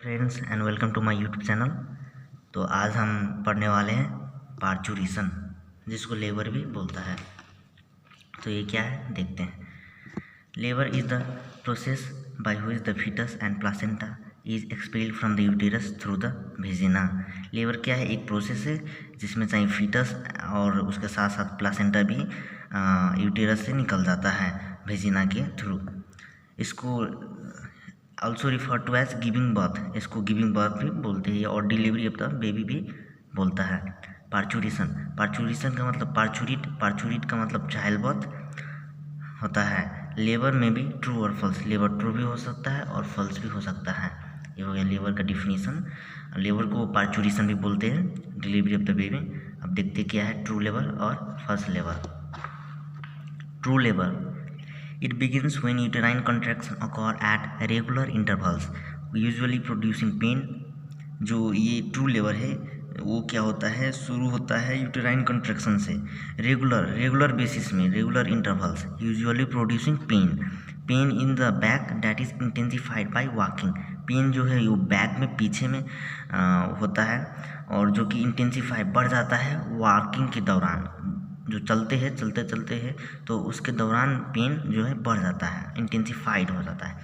Friends and welcome to my YouTube channel. तो आज हम पढ़ने वाले हैं पार्चुरेशन, जिसको लेबर भी बोलता है। तो ये क्या है देखते हैं। Labour is the process by which the foetus and placenta is expelled from the uterus through the vagina. Labour क्या है, एक प्रोसेस है जिसमें चाहे फीटस और उसके साथ साथ प्लासेंटा भी यूटेरस से निकल जाता है वेजिना के थ्रू। इसको also refer to as giving birth, इसको गिविंग बर्थ भी बोलते हैं और डिलीवरी ऑफ द बेबी भी बोलता है। पार्चुरेशन, पार्चुरेशन का मतलब पार्चुरेट का मतलब चाइल्ड बर्थ होता है। लेबर में भी ट्रू और फॉल्स, लेबर ट्रू भी हो सकता है और फॉल्स भी हो सकता है। ये हो गया लेबर का डिफिनीशन। लेबर को पार्चुरेशन भी बोलते हैं, डिलीवरी ऑफ द बेबी। अब देखते क्या है ट्रू लेबर और false labour. True labour, it begins when uterine contraction occur at regular intervals, usually producing pain। जो ये ट्रू लेबर है वो क्या होता है, शुरू होता है यूटेराइन कंट्रैक्शन से रेगुलर बेसिस में, regular intervals, usually producing pain in the back that is intensified by walking. Pain जो है वो बैक में पीछे में होता है और जो कि इंटेंसिफाई बढ़ जाता है वॉकिंग के दौरान। जो चलते हैं तो उसके दौरान पेन जो है बढ़ जाता है, इंटेंसिफाइड हो जाता है।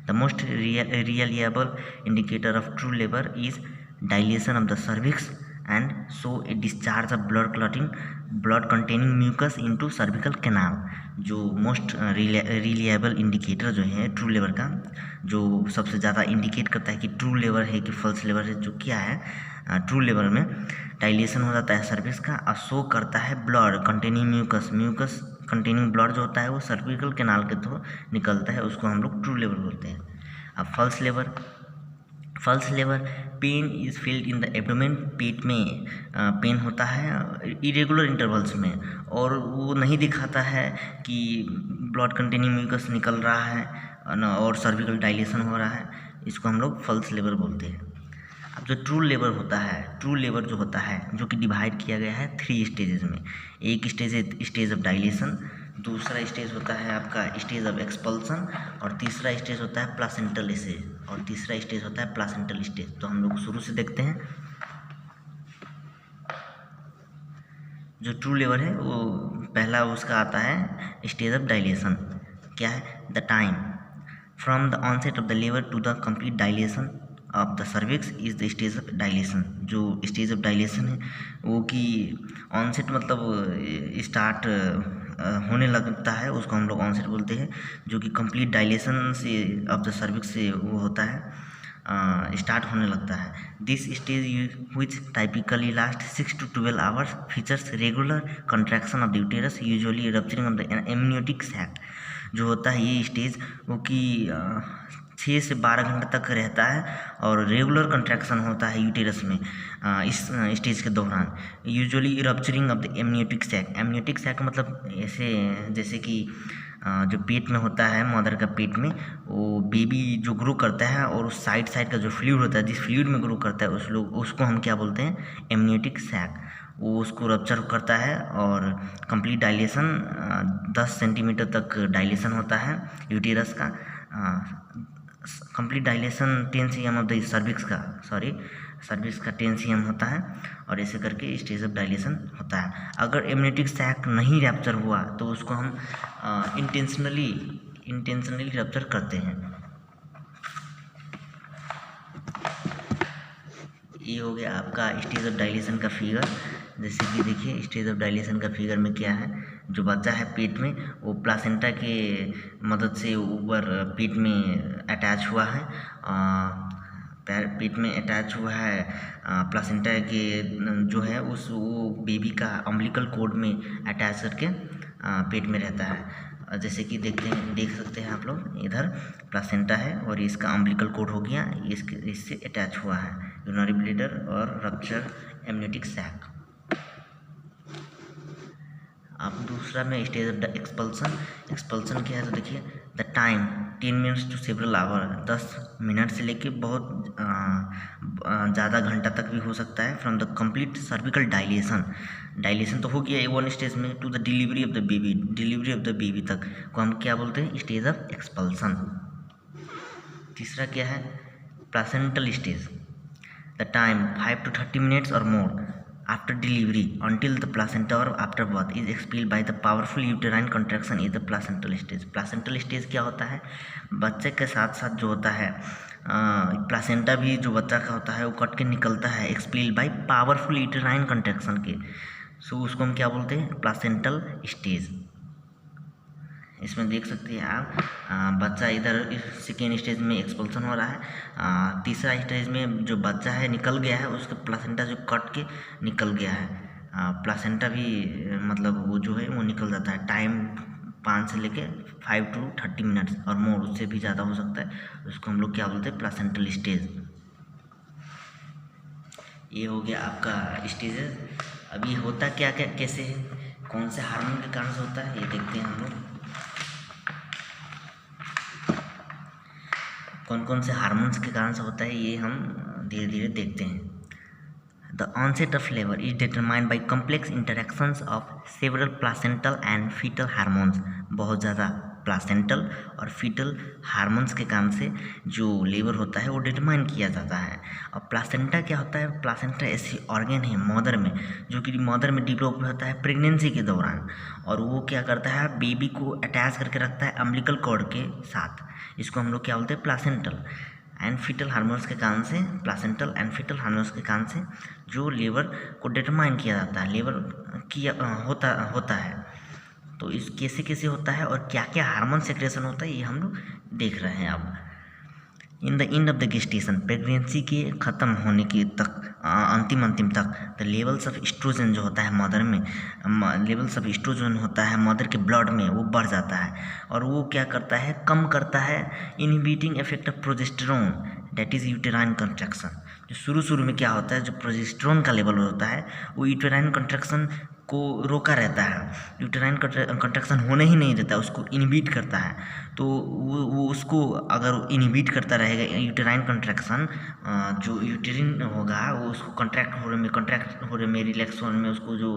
The most reliable indicator of true labour is dilation of the cervix and so a discharge of blood containing mucus into cervical canal. जो मोस्ट रिलिएबल इंडिकेटर जो है ट्रू लेबर का, जो सबसे ज़्यादा इंडिकेट करता है कि ट्रू लेबर है कि फॉल्स लेबर है, जो क्या है ट्रू लेबर में डायलेशन हो जाता है सर्विक्स का और शो करता है blood containing mucus containing blood जो होता है वो सर्विकल कैनाल के थ्रू निकलता है, उसको हम लोग ट्रू लेबर बोलते हैं। अब false labour pain is feeled in the abdomen, पेट में पेन होता है इरेगुलर इंटरवल्स में और वो नहीं दिखाता है कि ब्लड कंटेनिंग म्यूकस निकल रहा है और सर्विकल डायलेशन हो रहा है, इसको हम लोग फॉल्स लेबर बोलते हैं। अब जो ट्रू लेबर होता है, ट्रू लेबर जो होता है जो कि डिवाइड किया गया है 3 स्टेजेस में। एक स्टेज ऑफ डायलेशन, दूसरा स्टेज होता है आपका स्टेज ऑफ एक्सपल्सन और तीसरा स्टेज होता है प्लासेंटल स्टेज और तीसरा स्टेज होता है प्लासेंटल स्टेज। तो हम लोग शुरू से देखते हैं। जो ट्रू लेबर है वो पहला उसका आता है स्टेज ऑफ डायलेशन। क्या है, the time from the onset of the labour to the complete dilation of the cervix is the stage of dilation. जो स्टेज ऑफ डायलेशन है वो कि ऑनसेट मतलब स्टार्ट होने लगता है, उसको हम लोग ऑनसेट बोलते हैं। जो कि कंप्लीट डायलेशन से ऑफ द सर्विक्स से वो होता है, स्टार्ट होने लगता है। This stage which typically last 6 to 12 hours features regular contraction of the uterus usually rupturing of the amniotic sac. जो होता है ये स्टेज वो कि 6 से 12 घंटे तक रहता है और रेगुलर कंट्रैक्शन होता है यूटेरस में इस स्टेज के दौरान। Usually rupturing of the amniotic sac मतलब ऐसे जैसे कि जो पेट में होता है मदर का पेट में, वो बेबी जो ग्रो करता है और उस साइड का जो फ्लूइड होता है, जिस फ्लूइड में ग्रो करता है उसको हम क्या बोलते हैं, एमनियोटिक सैक। वो उसको रप्चर करता है और कंप्लीट डायलेशन 10 सेंटीमीटर तक डायलेशन होता है यूटेरस का। Complete dilation 10 cm of the cervix का 10 cm होता है और ऐसे करके स्टेज ऑफ डायलेशन होता है। अगर एमनियोटिक सैक नहीं रैप्चर हुआ तो उसको हम इंटेंशनली रैप्चर करते हैं। ये हो गया आपका स्टेज ऑफ डायलेशन का फिगर। जैसे कि देखिए स्टेज ऑफ डायलेशन का फिगर में क्या है, जो बच्चा है पेट में वो प्लासेंटा के मदद से ऊपर पेट में अटैच हुआ है, पेट में अटैच हुआ है प्लासेंटा के जो है वो बेबी का अम्बिलिकल कॉर्ड में अटैच करके पेट में रहता है। जैसे कि देख सकते हैं आप लोग, इधर प्लासेंटा है और इसका अम्बिलिकल कॉर्ड हो गया, इससे अटैच हुआ है यूरिनरी ब्लैडर और रप्चर एमनियोटिक सैक। अब दूसरा में स्टेज ऑफ द एक्सपल्सन क्या है, तो देखिए the time 10 minutes to several hour, 10 minute से लेके बहुत ज़्यादा घंटा तक भी हो सकता है। From the complete cervical dilation तो हो गया वन स्टेज में, to the delivery of the baby तक को हम क्या बोलते हैं, स्टेज ऑफ एक्सपल्सन। तीसरा क्या है, placental stage, the time 5 to 30 minutes or more after delivery until the placenta or after birth is expelled by the powerful uterine contraction is the placental stage. placental stage क्या होता है? बच्चे के साथ साथ जो होता है प्लासेंटा भी जो बच्चा का होता है वो कट के निकलता है expel by powerful uterine contraction के, सो उसको हम क्या बोलते हैं? Placental stage. इसमें देख सकते हैं आप बच्चा इधर सेकेंड स्टेज में एक्सपल्सन हो रहा है, तीसरा स्टेज में जो बच्चा है निकल गया है, उसका प्लासेंटा जो कट के निकल गया है, प्लासेंटा भी मतलब वो जो है वो निकल जाता है। टाइम 5 से लेके 5 to 30 मिनट्स और मोर, उससे भी ज़्यादा हो सकता है, उसको हम लोग क्या बोलते हैं? Placental stage. ये हो गया आपका स्टेजेस। अभी होता क्या क्या कैसे है, कौन से हार्मोन के कारण से होता है, ये देखते हैं हम लोग। कौन कौन से हार्मोन्स के कारण से होता है ये हम धीरे धीरे देखते हैं। The onset of labour is determined by complex interactions of several placental and foetal hormones. बहुत ज़्यादा प्लासेंटल और फीटल हार्मोन्स के कारण से जो लेबर होता है वो डिटरमाइन किया जाता है। और प्लासेंटा क्या होता है? प्लासेंटा ऐसी ऑर्गन है मदर में जो कि मदर में डेवलप होता है प्रेगनेंसी के दौरान, और वो क्या करता है? बेबी को अटैच करके रखता है अम्बिलिकल कॉर्ड के साथ। इसको हम लोग क्या बोलते हैं? प्लासेंटल एंड फीटल हार्मोन्स के कारण से, प्लासेंटल एंड फीटल हार्मोन्स के कारण से जो लेबर को डिटरमाइन किया जाता है, लेबर किया होता है। तो इस कैसे कैसे होता है और क्या क्या हार्मोन सेक्रेशन होता है ये हम लोग देख रहे हैं अब। In the end of the gestation, pregnancy के ख़त्म होने के तक, अंतिम तक, द लेवल्स ऑफ एस्ट्रोजन जो होता है मदर में, लेवल्स ऑफ एस्ट्रोजन होता है मदर के ब्लड में, वो बढ़ जाता है और वो क्या करता है? कम करता है inhibiting effect of progesterone, that is uterine contraction. जो शुरू में क्या होता है, जो प्रोजेस्टेरोन का लेवल होता है वो यूटेराइन कंट्रैक्शन को रोका रहता है, यूटेराइन कंट्रैक्शन होने ही नहीं देता, उसको इनहिबिट करता है। तो वो उसको अगर इनहिबिट करता रहेगा यूटेराइन कंट्रैक्शन, जो यूटेरिन होगा वो उसको कंट्रैक्ट होने में रिलैक्स होने में उसको जो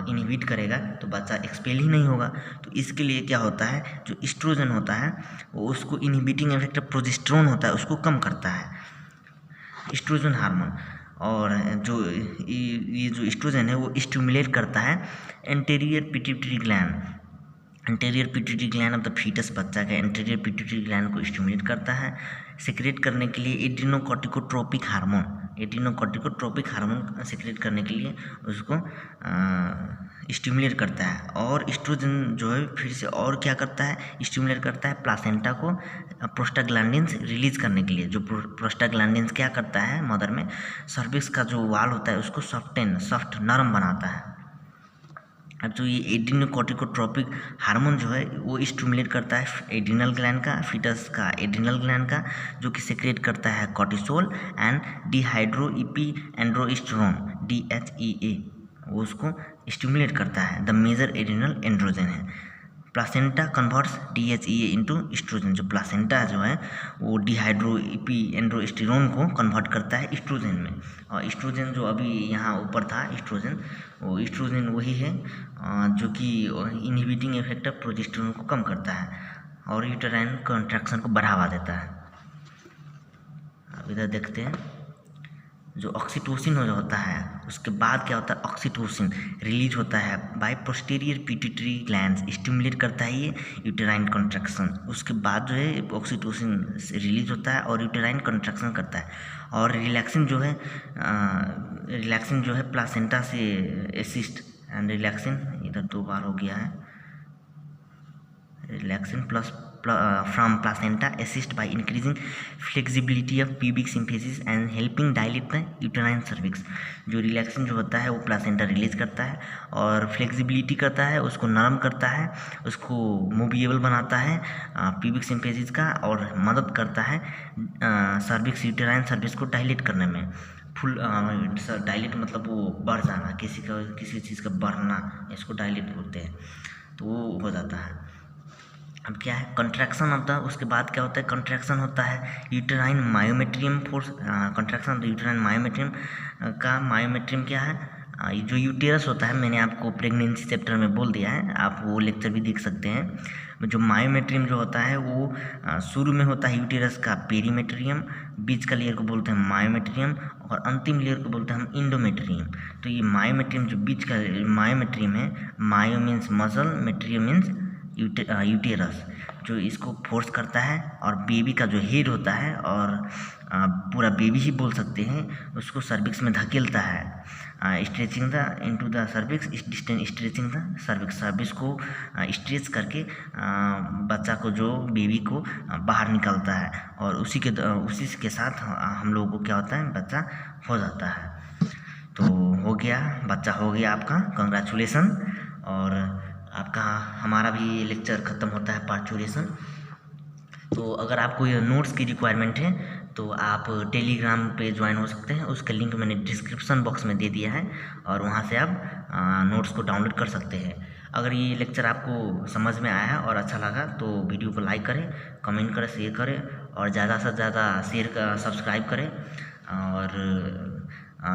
इनहिबिट करेगा तो बच्चा एक्सपेल ही नहीं होगा। तो इसके लिए क्या होता है? जो एस्ट्रोजन होता है वो उसको इनहिबिटिंग इफेक्ट ऑफ प्रोजेस्टेरोन होता है उसको कम करता है, एस्ट्रोजन हार्मोन। और जो ये जो एस्ट्रोजन है वो स्टिमुलेट करता है anterior pituitary gland, anterior pituitary gland of the foetus, बच्चा का एंटीरियर पिट्यूटरी ग्लैंड को स्टिमुलेट करता है सिक्रेट करने के लिए adrenocorticotropic hormone, adrenocorticotropic hormone secrete करने के लिए उसको स्टिमुलेट करता है। और एस्ट्रोजन जो है फिर से और क्या करता है? स्टिमुलेट करता है प्लासेंटा को प्रोस्टाग्लैंडिन्स रिलीज करने के लिए। जो प्रोस्टाग्लैंडिन्स क्या करता है मदर में, सर्विक्स का जो वाल होता है उसको सॉफ्ट नरम बनाता है। अब जो ये एड्रीनोकॉर्टिकोट्रोपिक हार्मोन जो है वो स्टिमुलेट करता है एड्रिनल ग्लैंड का, फीटस का एड्रिनल ग्लैंड का, जो कि सेक्रेट करता है cortisol and dehydroepiandrosterone DHEA, वो उसको स्टिमुलेट करता है। द मेजर एड्रिनल एंड्रोजन है। Placenta converts DHEA into oestrogen. जो प्लासेंटा जो है वो डिहाइड्रो इपी एंड्रोस्टेरोन को कन्वर्ट करता है एस्ट्रोजन में। और एस्ट्रोजन जो अभी यहाँ ऊपर था एस्ट्रोजन, वो एस्ट्रोजन वही है जो कि इनहिबिटिंग इफेक्ट ऑफ प्रोजेस्टेरोन को कम करता है और यूटेराइन कॉन्ट्रैक्शन को बढ़ावा देता है। अब इधर देखते हैं जो ऑक्सीटोसिन होता है उसके बाद क्या होता है? ऑक्सीटोसिन रिलीज होता है by posterior pituitary glands, stimulate करता है ये यूटेराइन कॉन्ट्रैक्शन। उसके बाद जो है ऑक्सीटोसिन रिलीज होता है और यूटेराइन कॉन्ट्रैक्शन करता है। और रिलैक्सिन जो है प्लासेंटा से असिस्ट, एंड रिलैक्सिन इधर 2 बार हो गया है, relaxin plus from placenta assist by increasing flexibility of pubic symphysis and helping dilate the uterine cervix। जो रिलैक्सिन जो होता है वो प्लासेंटा रिलीज करता है और फ्लेक्सिबिलिटी करता है, उसको नरम करता है, उसको मूवेबल बनाता है प्यूबिक सिम्फेसिस का, और मदद करता है सर्विक्स, यूटेराइन सर्विक्स को डायलेट करने में। फुल डायलेट मतलब वो बढ़ जाना, किसी चीज़ का बढ़ना, इसको डायलेट बोलते हैं, तो वो हो जाता है। अब क्या है? कंट्रैक्शन ऑफ द, उसके बाद क्या होता है? कंट्रैक्शन होता है uterine myometrium force, contraction of the uterine myometrium का। मायोमेट्रियम क्या है? जो यूटेरस होता है, मैंने आपको प्रेगनेंसी चैप्टर में बोल दिया है, आप वो लेक्चर भी देख सकते हैं। जो मायोमेट्रियम जो होता है वो शुरू में होता है यूटेरस का पेरीमेट्रियम, बीच का लेयर को बोलते हैं मायोमेट्रियम और अंतिम लेयर को बोलते हैं हम इंडोमेट्रियम। तो ये मायोमेट्रियम जो बीच का मायोमेट्रियम है, myo means muscle, मेट्रियम means uterus, जो इसको फोर्स करता है और बेबी का जो हेड होता है और पूरा बेबी ही बोल सकते हैं, उसको सर्विक्स में धकेलता है। Stretching the into the cervix, stretching the cervix, cervix को स्ट्रेच करके बच्चा को, जो बेबी को बाहर निकलता है और उसी के साथ हम लोगों को क्या होता है, बच्चा हो जाता है। तो हो गया, बच्चा हो गया आपका, कंग्रेचुलेसन। और आपका हमारा भी लेक्चर ख़त्म होता है पार्चुरेशन। तो अगर आपको ये नोट्स की रिक्वायरमेंट है तो आप टेलीग्राम पे ज्वाइन हो सकते हैं, उसका लिंक मैंने डिस्क्रिप्शन बॉक्स में दे दिया है और वहाँ से आप नोट्स को डाउनलोड कर सकते हैं। अगर ये लेक्चर आपको समझ में आया और अच्छा लगा तो वीडियो को लाइक करें, कमेंट करें, शेयर करें और ज़्यादा से ज़्यादा सब्सक्राइब करें और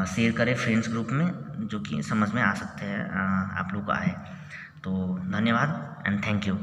शेयर करें फ्रेंड्स ग्रुप में, जो कि समझ में आ सकते हैं आप लोग को आए। तो धन्यवाद एंड थैंक यू।